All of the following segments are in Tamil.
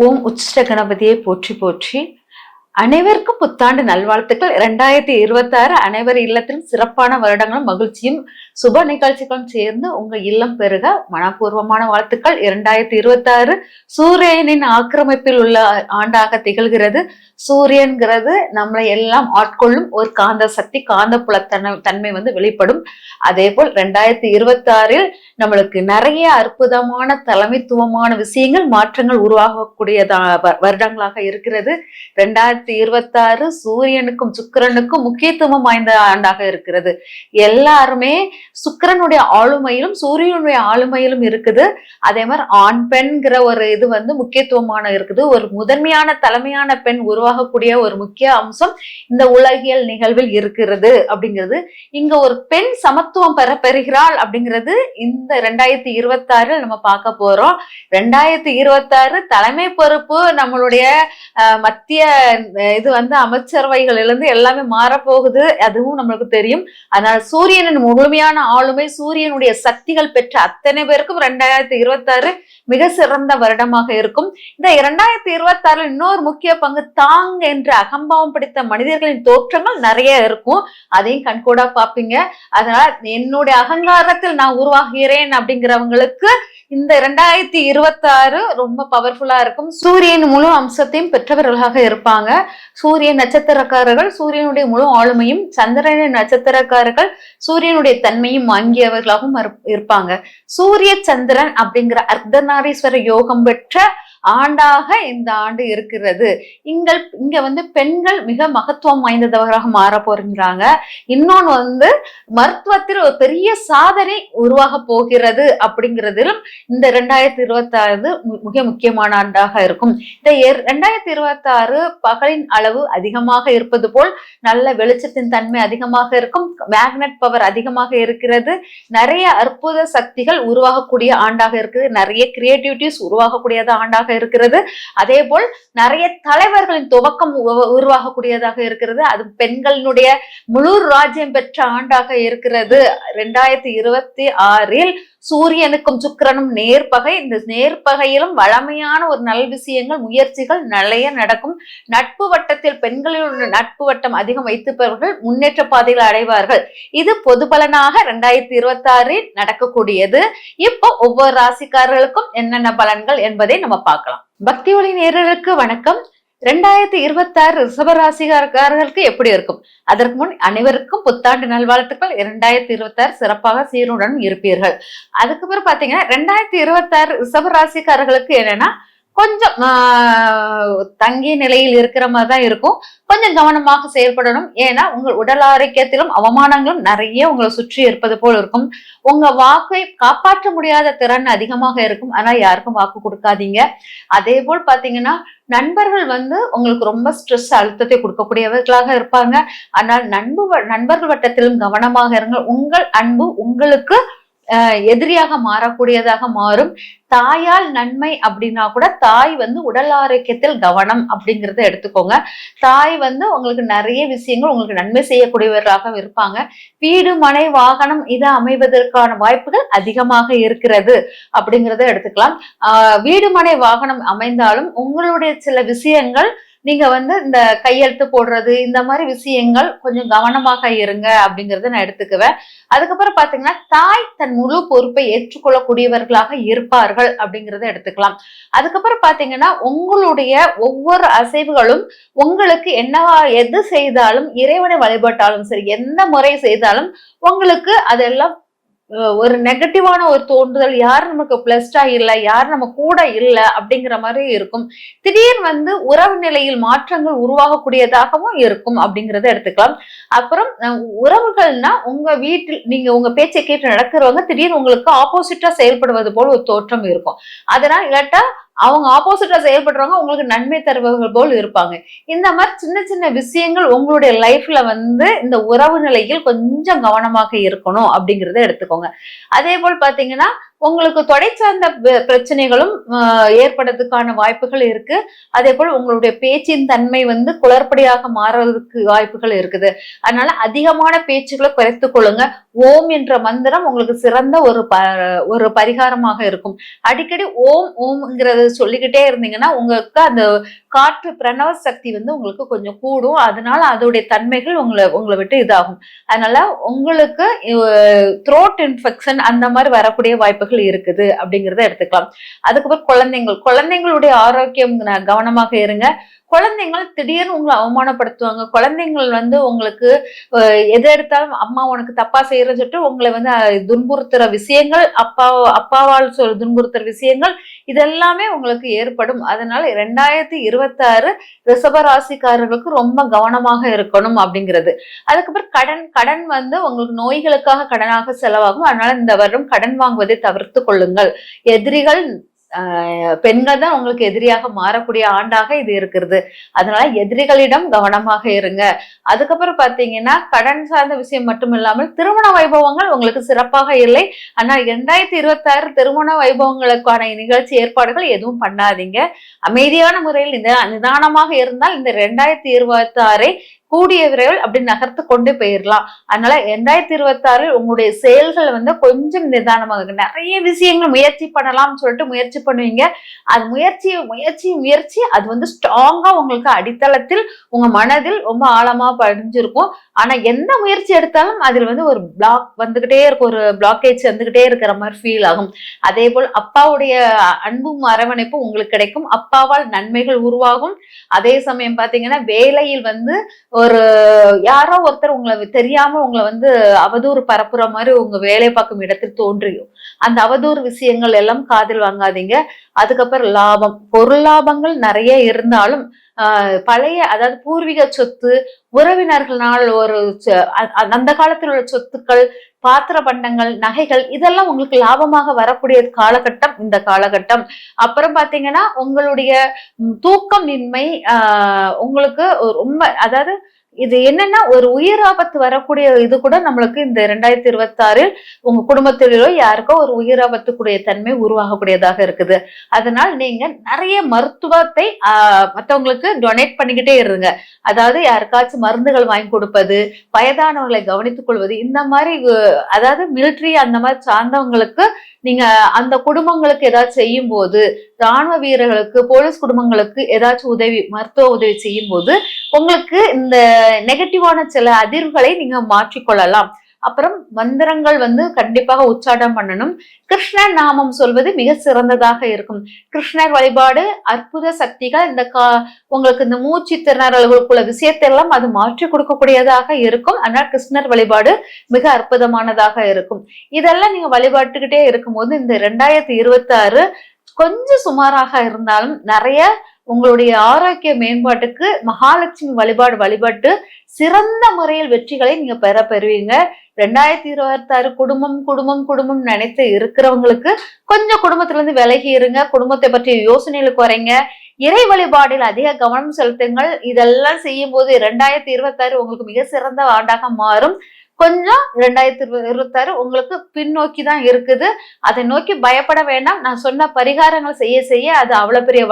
ஓம் உச்சிஷ்ட கணபதியை போற்றி போற்றி. அனைவருக்கும் புத்தாண்டு நல்வாழ்த்துக்கள். 2026 அனைவர் இல்லத்திலும் சிறப்பான வருடங்களும் மகிழ்ச்சியும் சுப நிகழ்ச்சிகளும் சேர்ந்து உங்க இல்லம் பெருக மனப்பூர்வமான வாழ்த்துக்கள். 2026 சூரியனின் ஆக்கிரமிப்பில் உள்ள ஆண்டாக திகழ்கிறது. சூரியன்கிறது நம்மளை எல்லாம் ஆட்கொள்ளும் ஒரு காந்த சக்தி, காந்த புலத்தன்மை வெளிப்படும். அதே போல் 2026 நம்மளுக்கு நிறைய அற்புதமான தலைமைத்துவமான விஷயங்கள், மாற்றங்கள் உருவாகக்கூடியதா வருடங்களாக இருக்கிறது. 2026 சூரியனுக்கும் சுக்கிரனுக்கும் முக்கியத்துவம் வாய்ந்த ஆண்டாக இருக்கிறது. எல்லாருமே சுக்கிரனுடைய ஆளுமையிலும் சூரியனுடைய ஆளுமையிலும் இருக்குது. அதே மாதிரி ஆண் பெண்கிற ஒரு இது முக்கியத்துவமான இருக்குது. ஒரு முதன்மையான தலைமையான பெண் உருவாகக்கூடிய ஒரு முக்கிய அம்சம் இந்த உலகியல் நிகழ்வில் இருக்கிறது அப்படிங்கிறது. இங்க ஒரு பெண் சமத்துவம் பெறுகிறாள் அப்படிங்கிறது இந்த 2026 நம்ம பார்க்க போறோம். 2026 தலைமை பொறுப்பு நம்மளுடைய மத்திய இது அமைச்சரவைகளிலிருந்து எல்லாமே மாறப்போகுது. அதுவும் நம்மளுக்கு தெரியும். அதனால சூரியனின் முழுமையான ஆளுமை, சூரியனுடைய சக்திகள் பெற்ற அத்தனை பேருக்கும் 2026 மிக சிறந்த வருடமாக இருக்கும். இந்த 2026 இன்னொரு முக்கிய பங்கு தாங் என்ற அகம்பாவம் பிடித்த மனிதர்களின் தோற்றங்கள் நிறைய இருக்கும். அதையும் கண்கூடா பார்ப்பீங்க. அதனால என்னுடைய அகங்காரத்தில் நான் உருவாகிறேன் அப்படிங்கிறவங்களுக்கு இந்த 2026 ரொம்ப பவர்ஃபுல்லா இருக்கும். சூரியன் முழு அம்சத்தையும் பெற்றவர்களாக இருப்பாங்க. சூரிய நட்சத்திரக்காரர்கள் சூரியனுடைய முழு ஆளுமையும், சந்திரனின் நட்சத்திரக்காரர்கள் சூரியனுடைய தன்மையும் வாங்கியவர்களாகவும் இருப்பாங்க. சூரிய சந்திரன் அப்படிங்கிற அர்த்தநாரீஸ்வர யோகம் பெற்ற ஆண்டாக இந்த ஆண்டு இருக்கிறது. இங்க பெண்கள் மிக மகத்துவம் வாய்ந்தவராக மாற போகிறாங்க. இன்னொன்னு மருத்துவத்தில் ஒரு பெரிய சாதனை உருவாக போகிறது அப்படிங்கிறதிலும் இந்த 2026 மிக முக்கியமான ஆண்டாக இருக்கும். இந்த 2026 பகலின் அளவு அதிகமாக இருப்பது போல் நல்ல வெளிச்சத்தின் தன்மை அதிகமாக இருக்கும். மேக்னெட் பவர் அதிகமாக இருக்கிறது. நிறைய அற்புத சக்திகள் உருவாகக்கூடிய ஆண்டாக இருக்குது. நிறைய கிரியேட்டிவிட்டிஸ் உருவாகக்கூடியது ஆண்டாக இருக்கிறது. அதே போல் நிறைய தலைவர்களின் துவக்கம் உருவாகக்கூடியதாக இருக்கிறது. அது பெண்களினுடைய முழு ராஜ்யம் பெற்ற ஆண்டாக இருக்கிறது. 2026 சூரியனுக்கும் சுக்கிரனும் நேர்பகை. இந்த நேர்பகையிலும் வளமையான ஒரு நல் விஷயங்கள், முயற்சிகள் நிறைய நடக்கும். நட்பு வட்டத்தில் பெண்களின் நட்பு வட்டம் அதிகம் வைத்திருப்பவர்கள் முன்னேற்ற பாதைகளை அடைவார்கள். இது பொது பலனாக 2026 நடக்கக்கூடியது. இப்போ ஒவ்வொரு ராசிக்காரர்களுக்கும் என்னென்ன பலன்கள் என்பதை நம்ம பார்க்கலாம். பக்தி ஒளி நேயர்களுக்கு வணக்கம். 2026 ரிஷபராசிக்காரர்களுக்கு எப்படி இருக்கும்? அதற்கு முன் அனைவருக்கும் புத்தாண்டு நல்வாழ்த்துக்கள். 2026 சிறப்பாக சீருடன் இருப்பீர்கள். அதுக்கப்புறம் பாத்தீங்கன்னா 2026 ரிஷபராசிக்காரர்களுக்கு என்னன்னா கொஞ்சம் தங்கிய நிலையில் இருக்கிற மாதிரிதான் இருக்கும். கொஞ்சம் கவனமாக செயல்படணும். ஏன்னா உங்கள் உடல் ஆரோக்கியத்திலும் அவமானங்களும் நிறைய உங்களை சுற்றி இருப்பது போல் இருக்கும். உங்க வாக்கை காப்பாற்ற முடியாத திறன் அதிகமாக இருக்கும். ஆனா யாருக்கும் வாக்கு கொடுக்காதீங்க. அதே போல் பாத்தீங்கன்னா நண்பர்கள் உங்களுக்கு ரொம்ப ஸ்ட்ரெஸ், அழுத்தத்தை கொடுக்கக்கூடியவர்களாக இருப்பாங்க. ஆனால் நண்பர்கள் வட்டத்திலும் கவனமாக இருங்கள். உங்கள் அன்பு உங்களுக்கு எதிரியாக மாறக்கூடியதாக மாறும். தாயால் நன்மை அப்படின்னா கூட தாய் உடல் ஆரோக்கியத்தில் கவனம் அப்படிங்கிறத எடுத்துக்கோங்க. தாய் உங்களுக்கு நிறைய விஷயங்கள் உங்களுக்கு நன்மை செய்யக்கூடியவர்களாக இருப்பாங்க. வீடு, மனை, வாகனம் இது அமைவதற்கான வாய்ப்புகள் அதிகமாக இருக்கிறது அப்படிங்கிறத எடுத்துக்கலாம். வீடு, மனை, வாகனம் அமைந்தாலும் உங்களுடைய சில விஷயங்கள் நீங்க இந்த கையெழுத்து போடுறது இந்த மாதிரி விஷயங்கள் கொஞ்சம் கவனமாக இருங்க அப்படிங்கறத நான் எடுத்துக்குவேன். அதுக்கப்புறம் பாத்தீங்கன்னா தாய் தன் முழு பொறுப்பை ஏற்றுக்கொள்ளக்கூடியவர்களாக இருப்பார்கள் அப்படிங்கறத எடுத்துக்கலாம். அதுக்கப்புறம் பாத்தீங்கன்னா உங்களுடைய ஒவ்வொரு அசைவுகளும் உங்களுக்கு என்னவா எது செய்தாலும், இறைவனை வழிபட்டாலும் சரி, எந்த முறை செய்தாலும் உங்களுக்கு அதெல்லாம் ஒரு நெகட்டிவான ஒரு தோன்றுதல், யார் நமக்கு பிளஸ்டா இல்லை, யார் நம்ம கூட இல்லை அப்படிங்கிற மாதிரி இருக்கும். திடீர் உறவு நிலையில் மாற்றங்கள் உருவாகக்கூடியதாகவும் இருக்கும் அப்படிங்கிறத எடுத்துக்கலாம். அப்புறம் உறவுகள்னா உங்க வீட்டில் நீங்க உங்க பேச்சை கேட்டு நடக்கிறவங்க திடீர்னு உங்களுக்கு ஆப்போசிட்டா செயல்படுவது போல் ஒரு தோற்றம் இருக்கும். அதனால இல்லாட்டா அவங்க ஆப்போசிட்டா செயல்படுறவங்க உங்களுக்கு நன்மை தருபவர்கள் போல் இருப்பாங்க. இந்த மாதிரி சின்ன சின்ன விஷயங்கள் உங்களுடைய லைஃப்ல இந்த உறவு நிலையில் கொஞ்சம் கவனமாக இருக்கணும் அப்படிங்கிறத எடுத்துக்கோங்க. அதே போல் பாத்தீங்கன்னா உங்களுக்கு தொடை சார்ந்த பிரச்சனைகளும் ஏற்படுறதுக்கான வாய்ப்புகள் இருக்கு. அதே போல் உங்களுடைய பேச்சின் தன்மை வந்து குளறுபடியாக மாறுறதுக்கு வாய்ப்புகள் இருக்குது. அதனால அதிகமான பேச்சுக்களை குறைத்துக் கொள்ளுங்க. ஓம் என்ற மந்திரம் உங்களுக்கு சிறந்த ஒரு பரிகாரமாக இருக்கும். அடிக்கடி ஓம் ஓம்ங்கிறத சொல்லிக்கிட்டே இருந்தீங்கன்னா உங்களுக்கு அந்த காற்று பிரணவ சக்தி வந்து உங்களுக்கு கொஞ்சம் கூடும். அதனால அதோடைய தன்மைகள் உங்களை விட்டு இதாகும். அதனால உங்களுக்கு த்ரோட் இன்ஃபெக்ஷன் அந்த மாதிரி வரக்கூடிய வாய்ப்புகள் இருக்குது அப்படிங்கிறத எடுத்துக்கலாம். அதுக்கப்புறம் குழந்தைங்களுடைய ஆரோக்கியம் கவனமாக இருங்க. குழந்தைங்கள் திடீர்னு உங்களை அவமானப்படுத்துவாங்க. குழந்தைங்கள் வந்து உங்களுக்கு எது எடுத்தாலும் அம்மா உனக்கு தப்பா செய்யறன்னு சொல்லிட்டு உங்களை வந்து துன்புறுத்துற விஷயங்கள், அப்பாவால் துன்புறுத்துற விஷயங்கள் இதெல்லாமே உங்களுக்கு ஏற்படும். அதனால 2026 ரிஷபராசிக்காரர்களுக்கு ரொம்ப கவனமாக இருக்கணும் அப்படிங்கிறது. அதுக்கப்புறம் கடன் வந்து உங்களுக்கு நோய்களுக்காக கடனாக செலவாகும். அதனால இந்த வருடம் கடன் வாங்குவதை தவிர்த்து கொள்ளுங்கள். எதிரிகள் பெண்கள் தான் உங்களுக்கு எதிரியாக மாறக்கூடிய ஆண்டாக இது இருக்கிறது. அதனால எதிரிகளிடம் கவனமாக இருங்க. அதுக்கப்புறம் பாத்தீங்கன்னா கடன் சார்ந்த விஷயம் மட்டும் இல்லாமல் திருமண வைபவங்கள் உங்களுக்கு சிறப்பாக இல்லை. ஆனா 2026 திருமண வைபவங்களுக்கான நிகழ்ச்சி ஏற்பாடுகள் எதுவும் பண்ணாதீங்க. அமைதியான முறையில் நிதானமாக இருந்தால் இந்த 2026 கூடிய விரைவில் அப்படி நகர்த்து கொண்டு போயிடலாம். அதனால 2026 உங்களுடைய செயல்கள் வந்து கொஞ்சம் நிதானமாக நிறைய விஷயங்கள் முயற்சி பண்ணலாம்னு சொல்லிட்டு முயற்சி பண்ணுவீங்க. அது முயற்சி அது வந்து ஸ்ட்ராங்கா உங்களுக்கு அடித்தளத்தில் உங்க மனதில் ரொம்ப ஆழமா பதிஞ்சிருக்கும். ஆனா எந்த முயற்சி எடுத்தாலும் அதில் வந்து ஒரு பிளாக் வந்துகிட்டே இருக்கும், ஒரு பிளாக்கேஜ் வந்துகிட்டே இருக்கிற மாதிரி ஃபீல் ஆகும். அதே போல் அப்பாவுடைய அன்பும் அரவணைப்பும் உங்களுக்கு கிடைக்கும். அப்பாவால் நன்மைகள் உருவாகும். அதே சமயம் பாத்தீங்கன்னா வேலையில் வந்து யாரோ ஒருத்தர் உங்களை தெரியாம உங்களை வந்து அவதூறு பரப்புற மாதிரி உங்க வேலை பார்க்கும் இடத்தில் தோன்றியும் அந்த அவதூறு விஷயங்கள் எல்லாம் காதில் வாங்காதீங்க. அதுக்கப்புறம் லாபம், பொருள் லாபங்கள் நிறைய இருந்தாலும் பழைய அதாவது பூர்வீக சொத்து, உறவினர்களால் அந்த காலத்தில் உள்ள சொத்துக்கள், பாத்திர பண்டங்கள், நகைகள் இதெல்லாம் உங்களுக்கு லாபமாக வரக்கூடிய காலகட்டம் இந்த காலகட்டம். அப்புறம் பாத்தீங்கன்னா உங்களுடைய தூக்கமின்மை உங்களுக்கு ரொம்ப அதாவது இது என்னன்னா ஒரு உயிர் ஆபத்து வரக்கூடிய இது கூட நம்மளுக்கு இந்த 2026 உங்க குடும்பத்திலோ யாருக்கோ ஒரு உயிர் ஆபத்துக்குரிய தன்மை உருவாகக்கூடியதாக இருக்குது. அதனால் நீங்க நிறைய மருத்துவத்தை மற்றவங்களுக்கு டொனேட் பண்ணிக்கிட்டே இருங்க. அதாவது யாருக்காச்சும் மருந்துகள் வாங்கி கொடுப்பது, வயதானவர்களை கவனித்துக் கொள்வது, இந்த மாதிரி அதாவது மிலிட்ரி அந்த மாதிரி சார்ந்தவங்களுக்கு நீங்க அந்த குடும்பங்களுக்கு ஏதாச்சும் செய்யும் போது, ராணுவ வீரர்களுக்கு, போலீஸ் குடும்பங்களுக்கு ஏதாச்சும் மருத்துவ உதவி செய்யும் போது உங்களுக்கு இந்த நெகட்டிவான சில அதிர்வுகளை நீங்க மாற்றிக்கொள்ளலாம். அப்புறம் மந்திரங்கள் வந்து கண்டிப்பாக உச்சாடம் பண்ணணும். கிருஷ்ணர் நாமம் சொல்வது மிக சிறந்ததாக இருக்கும். கிருஷ்ணர் வழிபாடு அற்புத சக்திகள் உங்களுக்கு இந்த மூச்சு திறனாளர்களுக்குள்ள விஷயத்தெல்லாம் அது மாற்றி கொடுக்கக்கூடியதாக இருக்கும். அதனால கிருஷ்ணர் வழிபாடு மிக அற்புதமானதாக இருக்கும். இதெல்லாம் நீங்க வழிபாட்டுக்கிட்டே இருக்கும்போது இந்த 2026 கொஞ்சம் சுமாராக இருந்தாலும் நிறைய உங்களுடைய ஆரோக்கிய மேம்பாட்டுக்கு மகாலட்சுமி வழிபாட்டு சிறந்த முறையில் வெற்றிகளை நீங்க பெறுவீங்க. 2026 குடும்பம் நினைத்து இருக்கிறவங்களுக்கு கொஞ்சம் குடும்பத்துல இருந்து விலகி இருங்க. குடும்பத்தை பற்றிய யோசனைகளை குறைங்க. இறை வழிபாடில் அதிக கவனம் செலுத்துங்கள். இதெல்லாம் செய்யும் போது 2026 உங்களுக்கு மிக சிறந்த ஆண்டாக மாறும். கொஞ்சம் 2026 உங்களுக்கு பின்னோக்கி தான் இருக்குது. அதை நோக்கி பயப்பட வேண்டாம். நான் சொன்ன பரிகாரங்கள் செய்ய அது அவ்வளவு பெரிய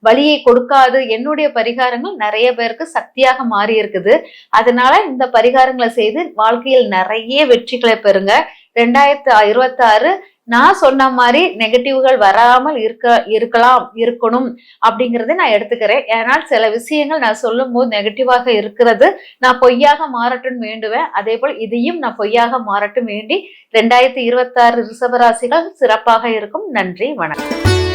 வழியை கொடுக்காது. என்னுடைய பரிகாரங்கள் நிறைய பேருக்கு சக்தியாக மாறி இருக்குது. அதனால இந்த பரிகாரங்களை செய்து வாழ்க்கையில் நிறைய வெற்றிகளை பெறுங்க. 2026 நான் சொன்ன மாதிரி நெகட்டிவ்கள் வராமல் இருக்கணும் அப்படிங்கறத நான் எடுத்துக்கிறேன். ஏன்னால் சில விஷயங்கள் நான் சொல்லும் போது நெகட்டிவாக இருக்கிறது நான் பொய்யாக மாறட்டும் வேண்டுவேன். அதே போல் இதையும் நான் பொய்யாக மாறட்டும் வேண்டி 2026 ரிஷபராசிகள் சிறப்பாக இருக்கும். நன்றி, வணக்கம்.